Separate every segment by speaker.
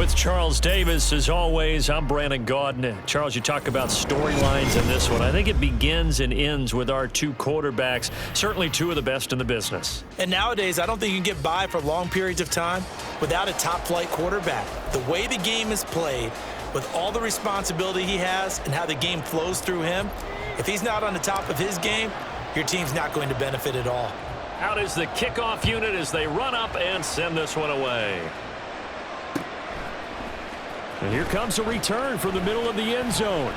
Speaker 1: with Charles Davis. As always, I'm Brandon Gaudin. Charles, you talk about storylines in this one. I think it begins and ends with our two quarterbacks, certainly two of the best in the business.
Speaker 2: And nowadays, I don't think you can get by for long periods of time without a top-flight quarterback. The way the game is played, with all the responsibility he has and how the game flows through him, if he's not on the top of his game, your team's not going to benefit at all.
Speaker 1: Out is the kickoff unit as they run up and send this one away. And here comes a return from the middle of the end zone.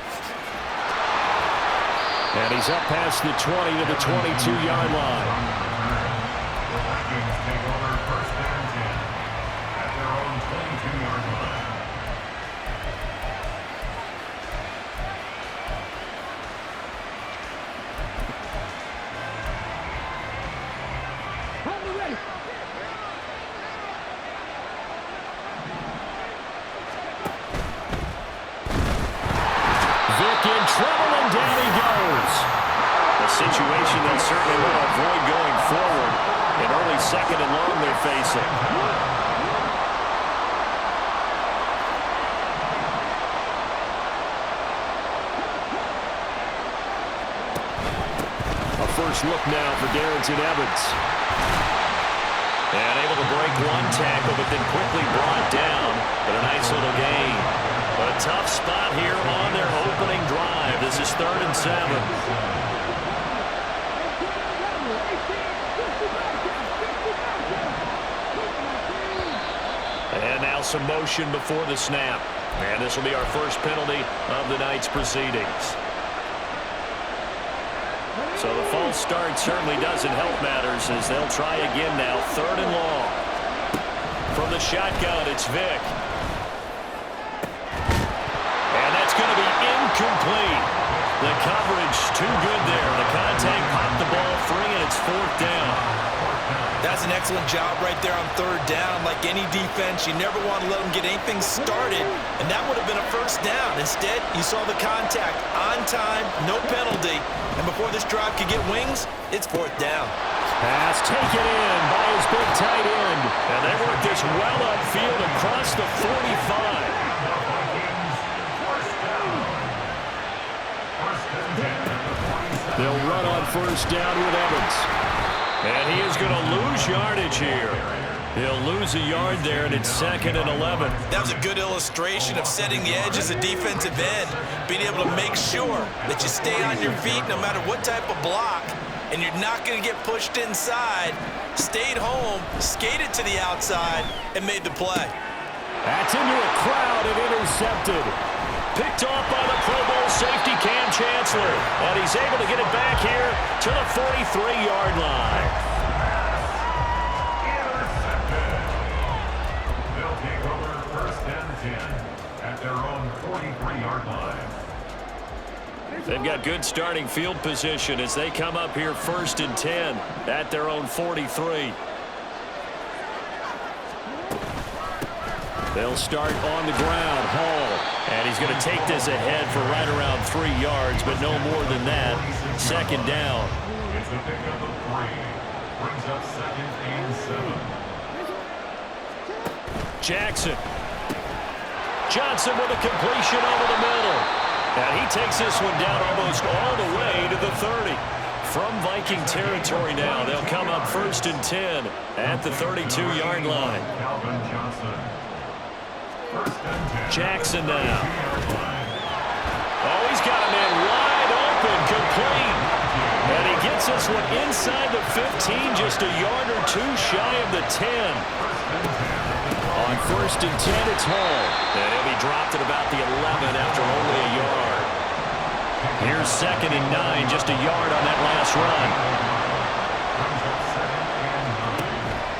Speaker 1: And he's up past the 20 to the 22-yard line. Situation they'll certainly want to avoid going forward. An early second and long they're facing. A first look now for Darrington Evans. And able to break one tackle, but then quickly brought down. But a nice little gain. A tough spot here on their opening drive. This is 3rd and 7. And now some motion before the snap. And this will be our first penalty of the night's proceedings. So the false start certainly doesn't help matters as they'll try again now. 3rd and long. From the shotgun, it's Vick. And that's going to be incomplete. The coverage too good there. The contact popped the ball free, and it's 4th down.
Speaker 2: That's an excellent job right there on 3rd down. Like any defense, you never want to let them get anything started, and that would have been a first down. Instead, you saw the contact on time, no penalty, and before this drive could get wings, it's 4th down.
Speaker 1: Pass taken in by his big tight end, and they work this well upfield across the 45. They'll run on 1st down with Evans. And he is going to lose yardage here. He'll lose a yard there, and it's 2nd and 11.
Speaker 2: That was a good illustration of setting the edge as a defensive end, being able to make sure that you stay on your feet no matter what type of block, and you're not going to get pushed inside. Stayed home, skated to the outside, and made the play.
Speaker 1: That's into a crowd and intercepted. Picked off by the Pro Bowl safety Cam Chancellor. And he's able to get it back here to the 43-yard line.
Speaker 3: They'll take over 1st and 10 at their own 43-yard line.
Speaker 1: They've got good starting field position as they come up here 1st and 10 at their own 43. They'll start on the ground. Hall. And he's going to take this ahead for right around 3 yards, but no more than that. 2nd down.
Speaker 3: It's a pickup of 3. Brings up 2nd and 7.
Speaker 1: Jackson. Johnson with a completion over the middle. And he takes this one down almost all the way to the 30. From Viking territory now, they'll come up 1st and 10 at the 32-yard line.
Speaker 3: Calvin Johnson.
Speaker 1: Jackson now. Oh, he's got a man wide open, complete. And he gets this one inside the 15, just a yard or two shy of the 10. On 1st and 10, it's Hall. And he'll be dropped at about the 11 after only a yard. Here's 2nd and 9, just a yard on that last run.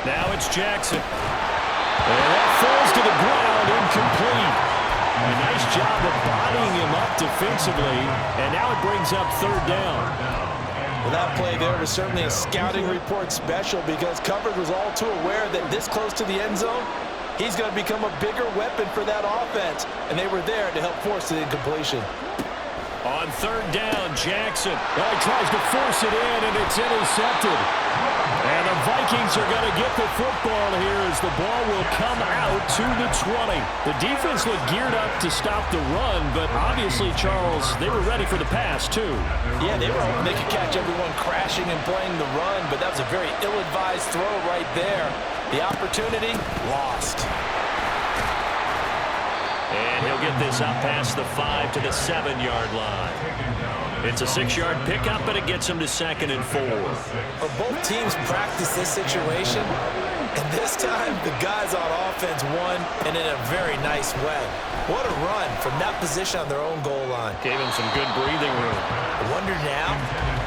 Speaker 1: Now it's Jackson. And that falls to the ground, incomplete. A nice job of bodying him up defensively, and now it brings up 3rd down.
Speaker 2: Well, that play there was certainly a scouting report special because coverage was all too aware that this close to the end zone, he's going to become a bigger weapon for that offense, and they were there to help force the incompletion.
Speaker 1: On 3rd down, Jackson. Well, he tries to force it in, and it's intercepted. And the Vikings are going to get the football here as the ball will come out to the 20. The defense looked geared up to stop the run, but obviously, Charles, they were ready for the pass, too.
Speaker 2: Yeah, they were hoping they could catch everyone crashing and playing the run, but that was a very ill-advised throw right there. The opportunity, lost.
Speaker 1: And he'll get this up past the 5 to the 7-yard line. It's a 6-yard pickup, but it gets him to 2nd and 4.
Speaker 2: Well, both teams practice this situation, and this time the guys on offense won, and in a very nice way. What a run from that position on their own goal line.
Speaker 1: Gave him some good breathing room.
Speaker 2: I wonder now,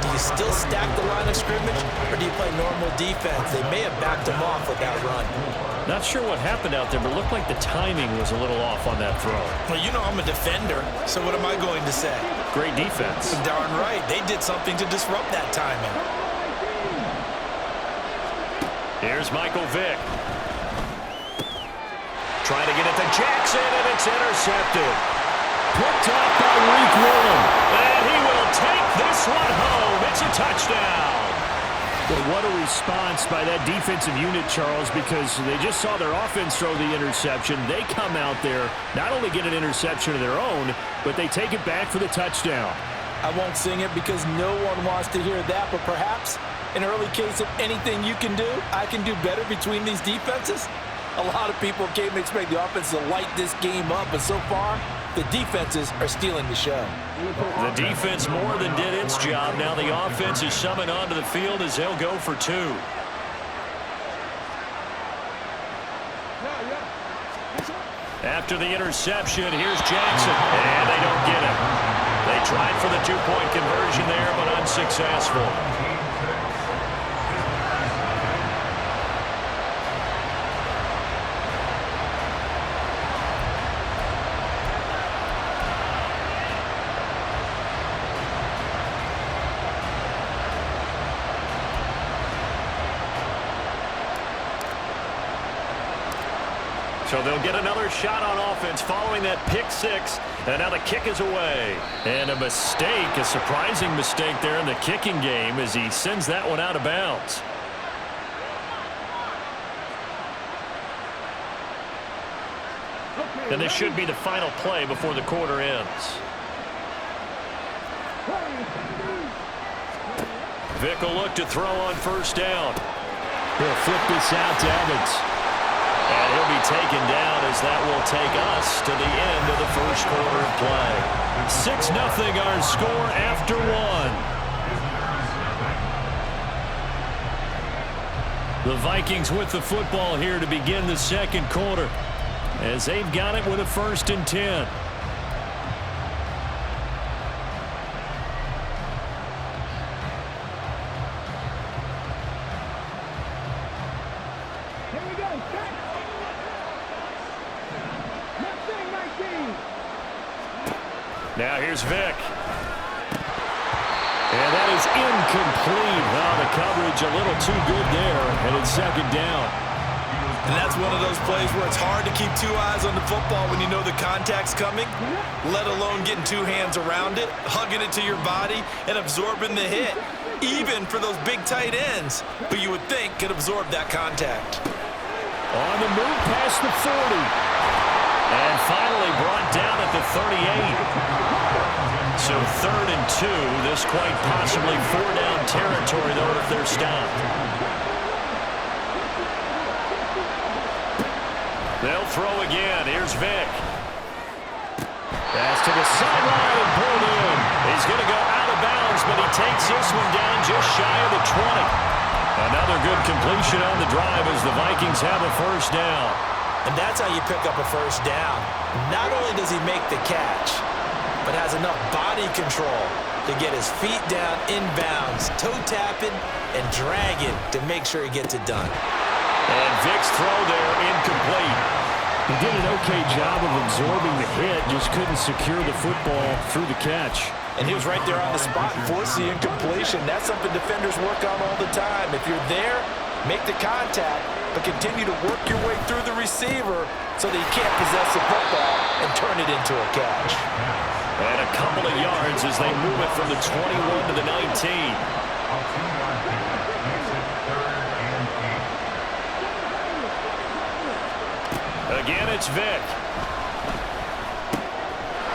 Speaker 2: do you still stack the line of scrimmage, or do you play normal defense? They may have backed him off with that run.
Speaker 1: Not sure what happened out there, but it looked like the timing was a little off on that throw.
Speaker 2: Well, you know I'm a defender, so what am I going to say?
Speaker 1: Great defense.
Speaker 2: Darn right. They did something to disrupt that timing.
Speaker 1: Here's Michael Vick. Trying to get it to Jackson, and it's intercepted. Picked up by Reek Willen. And he will take this one home. It's a touchdown. But what a response by that defensive unit, Charles, because they just saw their offense throw the interception. They come out there, not only get an interception of their own, but they take it back for the touchdown.
Speaker 2: I won't sing it because no one wants to hear that, but perhaps an early case of anything you can do, I can do better between these defenses. A lot of people came to expect the offense to light this game up, but so far, the defenses are stealing the show.
Speaker 1: The defense more than did its job. Now the offense is summoned onto the field as they'll go for 2. After the interception, here's Jackson, and they don't get him. They tried for the 2-point conversion there, but unsuccessful. So they'll get another shot on offense following that pick 6. And now the kick is away. And a mistake, a surprising mistake there in the kicking game as he sends that one out of bounds. And this should be the final play before the quarter ends. Vick will look to throw on first down. He'll flip this out to Evans. And he'll be taken down as that will take us to the end of the first quarter of play. 6-0 our score after 1. The Vikings with the football here to begin the second quarter as they've got it with a 1st and 10. Now here's Vick. And that is incomplete. Wow, the coverage a little too good there. And it's 2nd down.
Speaker 2: And that's one of those plays where it's hard to keep 2 eyes on the football when you know the contact's coming, let alone getting 2 hands around it, hugging it to your body, and absorbing the hit, even for those big tight ends, who you would think could absorb that contact.
Speaker 1: On the move past the 40. And finally brought down at the 38. So 3rd and 2. This quite possibly 4-down territory, though, if they're stopped. They'll throw again. Here's Vick. Pass to the sideline and pulled in. He's going to go out of bounds, but he takes this one down just shy of the 20. Another good completion on the drive as the Vikings have a first down.
Speaker 2: And that's how you pick up a first down. Not only does he make the catch, but has enough body control to get his feet down inbounds, toe tapping and dragging to make sure he gets it done.
Speaker 1: And Vick's throw there incomplete. He did an okay job of absorbing the hit, just couldn't secure the football through the catch.
Speaker 2: And he was right there on the spot and forced the incompletion. That's something defenders work on all the time. If you're there, make the contact, but continue to work your way through the receiver so that you can't possess the football and turn it into a catch.
Speaker 1: And a couple of yards as they move it from the 21 to the 19. it's Vick.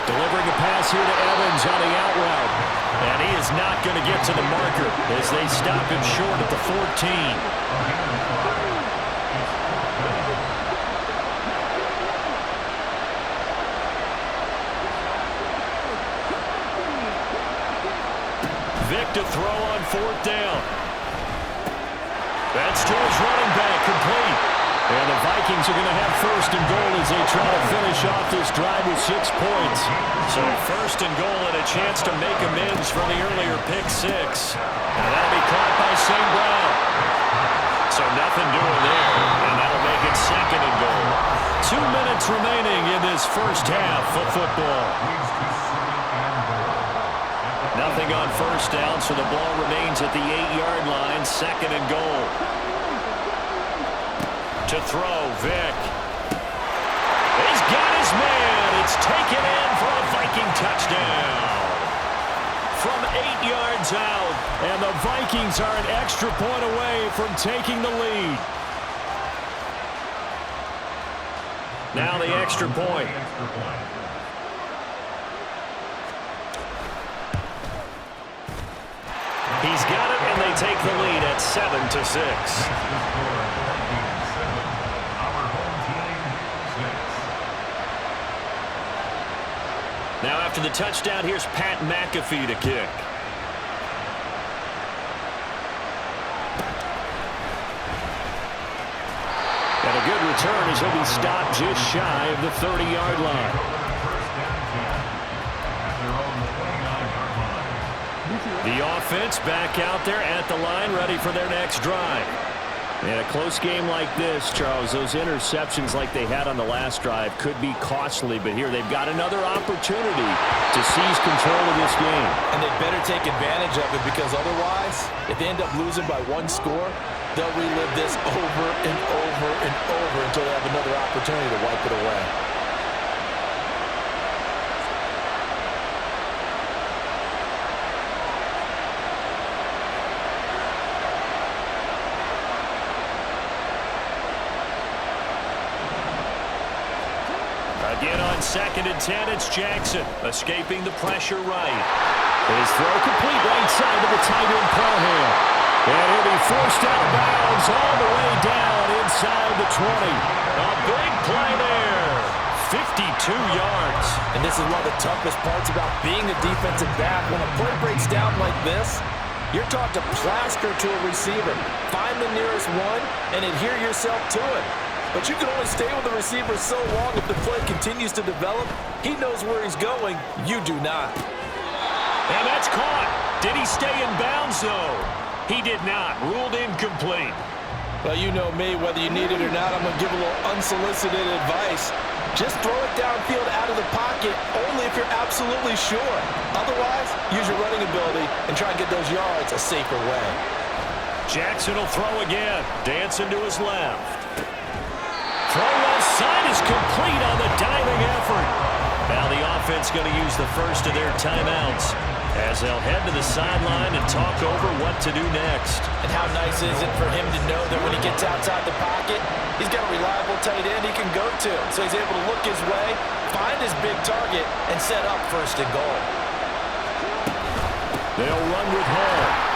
Speaker 1: Delivering a pass here to Evans on the out route. And he is not going to get to the marker as they stop him short at the 14. Vick to throw on 4th down. That's to his running back, complete. And the Vikings are going to have 1st and goal as they try to finish off this drive with 6 points. So 1st and goal and a chance to make amends for the earlier pick 6. And that'll be caught by St. Brown. So nothing doing there, and that'll make it 2nd and goal. 2 minutes remaining in this first half of football. Nothing on 1st down, so the ball remains at the 8-yard line, 2nd and goal. To throw, Vick. He's got his man. It's taken in for a Viking touchdown. From 8 yards out, and the Vikings are an extra point away from taking the lead. Now the extra point. He's got it, and they take the lead at 7-6. Now after the touchdown, here's Pat McAfee to kick. And a good return as he'll be stopped just shy of the 30-yard line. The offense back out there at the line, ready for their next drive. In a close game like this, Charles, those interceptions like they had on the last drive could be costly, but here they've got another opportunity to seize control of this game.
Speaker 2: And they better take advantage of it, because otherwise, if they end up losing by 1 score, they'll relive this over and over and over until they have another opportunity to wipe it away.
Speaker 1: Again on 2nd and 10, it's Jackson escaping the pressure right. His throw complete right side to the tight end Parham. And he'll be forced out of bounds all the way down inside the 20. A big play there. 52 yards.
Speaker 2: And this is one of the toughest parts about being a defensive back. When a play breaks down like this, you're taught to plaster to a receiver. Find the nearest one and adhere yourself to it. But you can only stay with the receiver so long if the play continues to develop. He knows where he's going. You do not.
Speaker 1: And that's caught. Did he stay in bounds, though? He did not. Ruled incomplete.
Speaker 2: Well, you know me. Whether you need it or not, I'm going to give a little unsolicited advice. Just throw it downfield out of the pocket only if you're absolutely sure. Otherwise, use your running ability and try and get those yards a safer way.
Speaker 1: Jackson will throw again. Dancing to his left. Throw left side is complete on the diving effort. Now the offense going to use the first of their timeouts as they'll head to the sideline and talk over what to do next.
Speaker 2: And how nice is it for him to know that when he gets outside the pocket, he's got a reliable tight end he can go to. So he's able to look his way, find his big target, and set up 1st and goal.
Speaker 1: They'll run with Hall.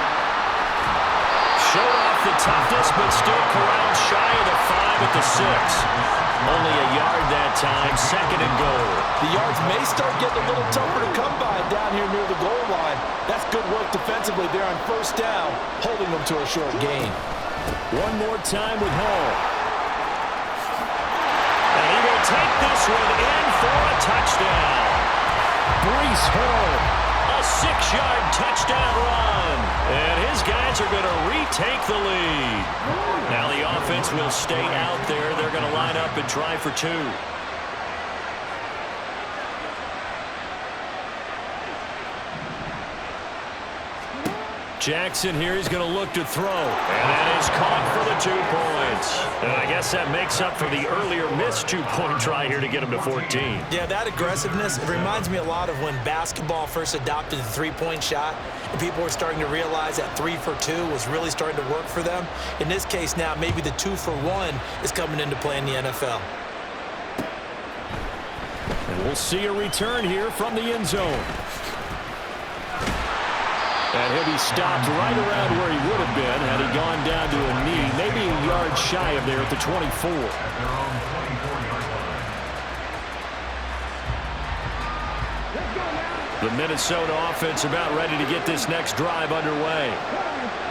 Speaker 1: Showed off the toughness, but still corralled shy of the 5 at the 6. Only a yard that time, 2nd and goal.
Speaker 2: The yards may start getting a little tougher to come by down here near the goal line. That's good work defensively there on 1st down, holding them to a short gain.
Speaker 1: One more time with Hall. And he will take this one in for a touchdown. Breece Hall, a 6-yard touchdown run. And his guys are going to retake the lead. Now the offense will stay out there. They're going to line up and try for 2. Jackson here is going to look to throw. And that is caught for the 2 points. And I guess that makes up for the earlier missed 2-point try here to get him to 14.
Speaker 2: Yeah, that aggressiveness, it reminds me a lot of when basketball first adopted the 3-point shot. And people were starting to realize that 3 for 2 was really starting to work for them. In this case now, maybe the 2 for 1 is coming into play in the NFL.
Speaker 1: And we'll see a return here from the end zone. And he'll be stopped right around where he would have been had he gone down to a knee, maybe a yard shy of there at the 24. The Minnesota offense about ready to get this next drive underway.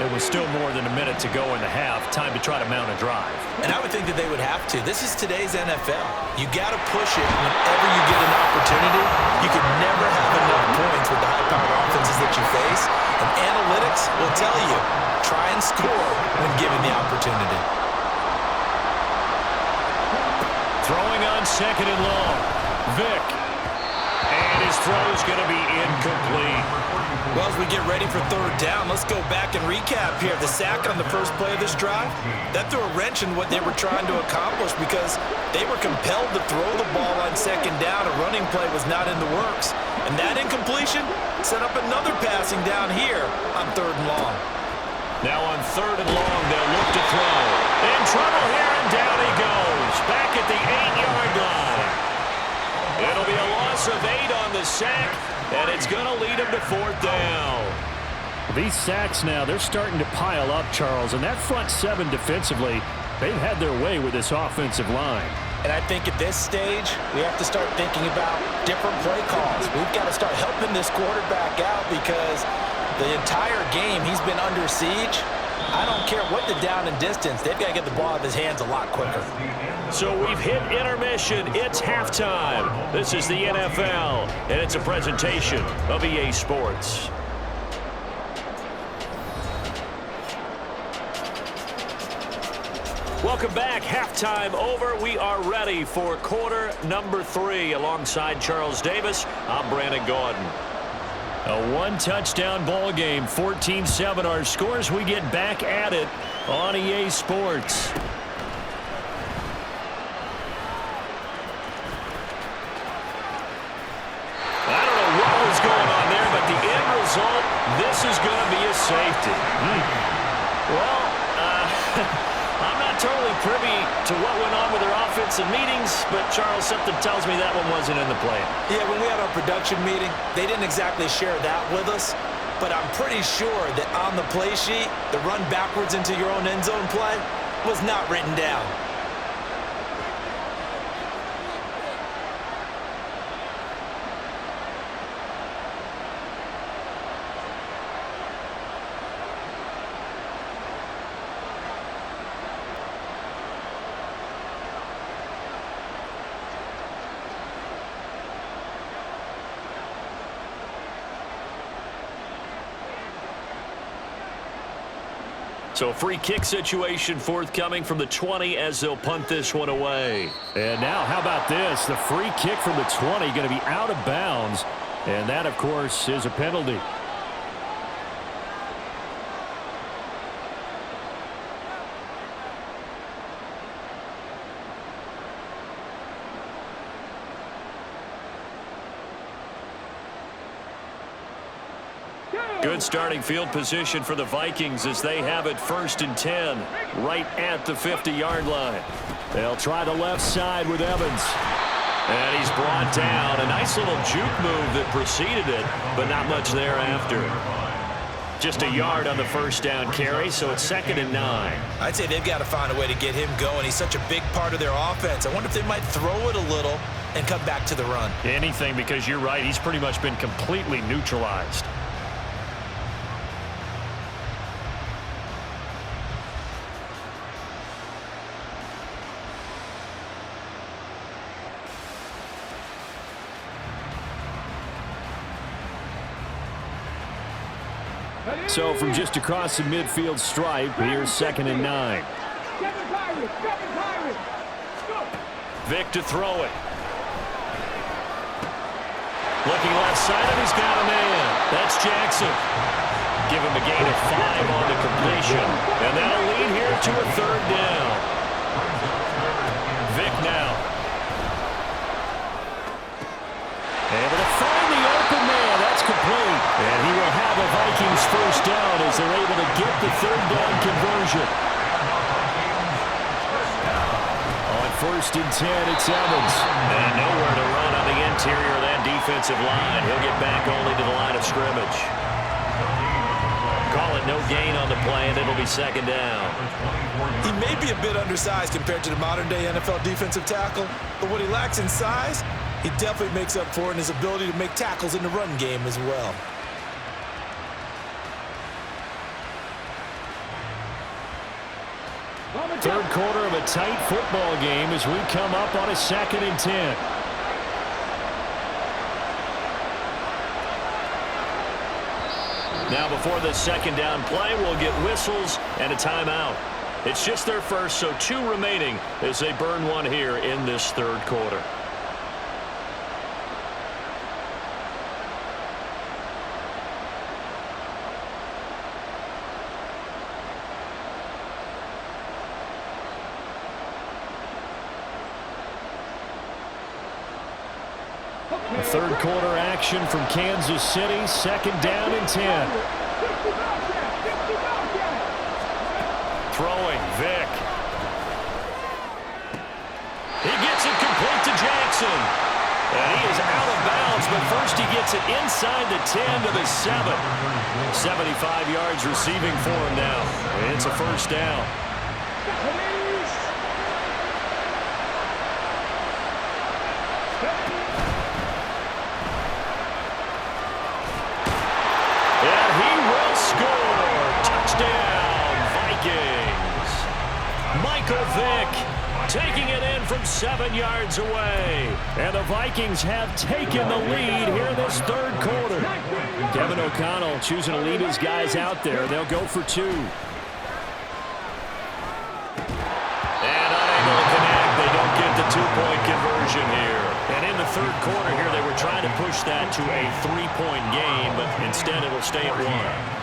Speaker 1: It was still more than a minute to go in the half. Time to try to mount a drive.
Speaker 2: And I would think that they would have to. This is today's NFL. You got to push it whenever you get an opportunity. You could never have enough points with the high-powered offenses that you face. And analytics will tell you, try and score when given the opportunity.
Speaker 1: Throwing on second and long. Vick. And his throw is going to be incomplete.
Speaker 2: Well, as we get ready for third down, let's go back and recap here. The sack on the first play of this drive, that threw a wrench in what they were trying to accomplish because they were compelled to throw the ball on second down. A running play was not in the works. And that incompletion set up another passing down here on third and long.
Speaker 1: Now on third and long, they'll look to throw. In trouble here, and down he goes. Back at the 8-yard line. It'll be a loss of 8 on the sack, and it's going to lead him to fourth down. These sacks now, they're starting to pile up, Charles, and that front seven defensively, they've had their way with this offensive line.
Speaker 2: And I think at this stage, we have to start thinking about different play calls. We've got to start helping this quarterback out because the entire game he's been under siege. I don't care what the down and distance. They've got to get the ball out of his hands a lot quicker.
Speaker 1: So we've hit intermission. It's halftime. This is the NFL, and it's a presentation of EA Sports. Welcome back. Halftime over. We are ready for quarter number 3. Alongside Charles Davis, I'm Brandon Gaudin. A one-touchdown ball game, 14-7 our scores. We get back at it on EA Sports. I don't know what was going on there, but the end result, this is going to be a safety. Well, I'm not totally privy to what went on with their offensive meetings, but Charles, something tells me that one wasn't in the plan.
Speaker 2: Yeah, when we had our production meeting, they didn't exactly share that with us, but I'm pretty sure that on the play sheet, the run backwards into your own end zone play was not written down.
Speaker 1: So a free kick situation forthcoming from the 20 as they'll punt this one away. And now how about this? The free kick from the 20 going to be out of bounds. And that, of course, is a penalty. Good starting field position for the Vikings as they have it 1st and 10 right at the 50-yard line. They'll try the left side with Evans. And he's brought down. A nice little juke move that preceded it, but not much thereafter. Just a yard on the first down carry, so it's 2nd and 9.
Speaker 2: I'd say they've got to find a way to get him going. He's such a big part of their offense. I wonder if they might throw it a little and come back to the run.
Speaker 1: Anything, because you're right. He's pretty much been completely neutralized. So from just across the midfield stripe, here's 2nd and 9. Vick to throw it. Looking left side, and he's got a man. That's Jackson. Give him a gain of 5 on the completion. And that'll lead here to a 3rd down. Vick now. Able to find the open man. That's complete. And he will have a Vikings first down as they're able to get the 3rd down conversion. On first and 10. It's Evans. And nowhere to run on the interior of that defensive line. He'll get back only to the line of scrimmage. Call it no gain on the play, and it'll be second down.
Speaker 2: He may be a bit undersized compared to the modern-day NFL defensive tackle, but what he lacks in size, he definitely makes up for in his ability to make tackles in the run game as well.
Speaker 1: Third quarter of a tight football game as we come up on a second and 10. Now before the second down play, we'll get whistles and a timeout. It's just their first, so 2 remaining as they burn one here in this third quarter. Third quarter action from Kansas City. Second down and 10. Throwing, Vick. He gets it complete to Jackson. And he is out of bounds, but first he gets it inside the 10 to the 7. 75 yards receiving for him now. It's a first down. Vick taking it in from 7 yards away. And the Vikings have taken the lead here in this third quarter. Kevin O'Connell choosing to lead his guys out there. They'll go for 2. And unable to connect. They don't get the 2-point conversion here. And in the third quarter here, they were trying to push that to a 3-point game, but instead it'll stay at 1.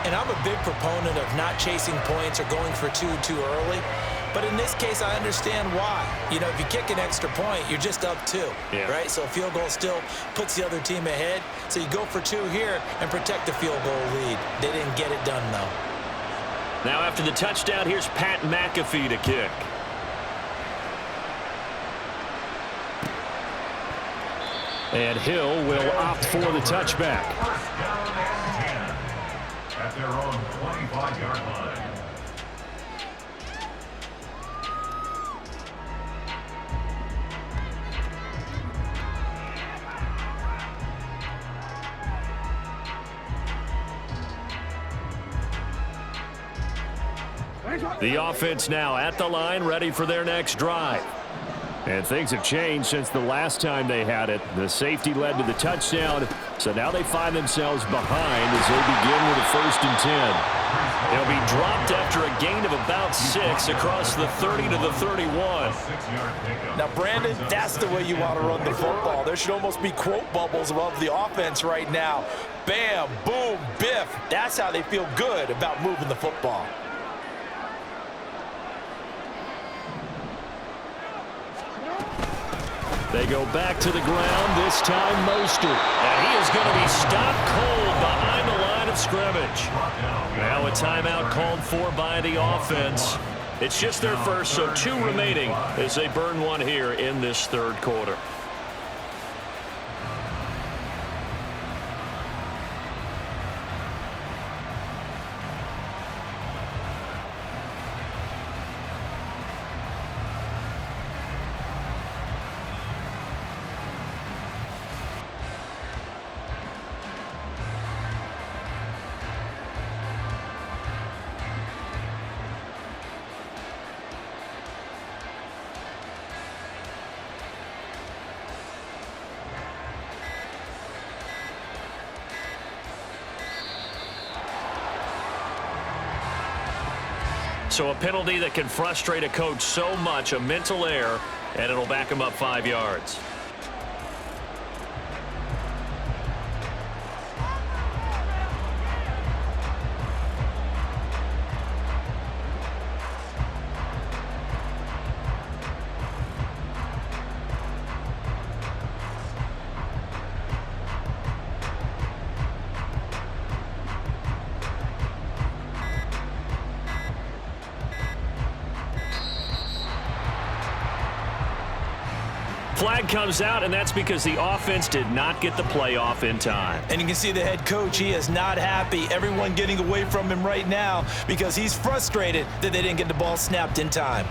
Speaker 2: And I'm a big proponent of not chasing points or going for 2 too early. But in this case, I understand why. You know, if you kick an extra point, you're just up 2, right? So a field goal still puts the other team ahead. So you go for 2 here and protect the field goal lead. They didn't get it done, though.
Speaker 1: Now after the touchdown, here's Pat McAfee to kick. And Hill will opt for the touchback.
Speaker 3: First down and 10 at their own 25-yard line.
Speaker 1: The offense now at the line, ready for their next drive. And things have changed since the last time they had it. The safety led to the touchdown, so now they find themselves behind as they begin with a first and 10. They'll be dropped after a gain of about 6 across the 30 to the 31.
Speaker 2: Now, Brandon, that's the way you want to run the football. There should almost be quote bubbles above the offense right now. Bam, boom, biff. That's how they feel good about moving the football.
Speaker 1: They go back to the ground, this time Mostert. And he is going to be stopped cold behind the line of scrimmage. Now a timeout called for by the offense. It's just their first, so 2 remaining as they burn one here in this third quarter. So a penalty that can frustrate a coach so much, a mental error, and it'll back him up 5 yards. Flag comes out, and that's because the offense did not get the play off in time.
Speaker 4: And you can see the head coach, he is not happy. Everyone getting away from him right now because he's frustrated that they didn't get the ball snapped in time.